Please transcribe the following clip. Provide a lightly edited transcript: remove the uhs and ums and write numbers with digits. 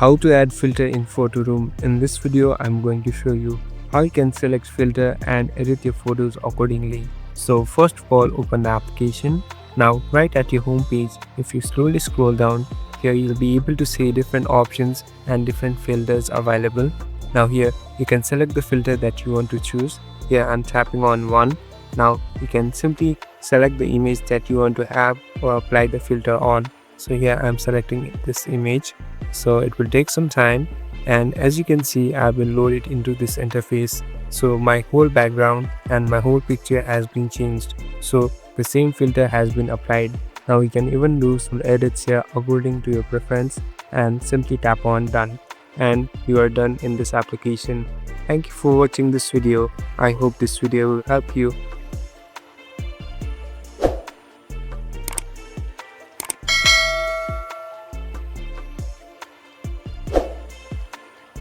how to add filter in Photoroom. In this video, I'm going to show you how you can select filter and edit your photos accordingly. So first of all, open the application. Now right at your home page, if you slowly scroll down, here you'll be able to see different options and different filters available. Now here you can select the filter that you want to choose. Here I'm tapping on one. Now you can simply select the image that you want to have or apply the filter on. So here I'm selecting this image. So it will take some time, and as you can see, I will load it into this interface. So my whole background and my whole picture has been changed. So the same filter has been applied. Now you can even do some edits here according to your preference and simply tap on done, and you are done in this application. Thank you for watching this video. I hope this video will help you.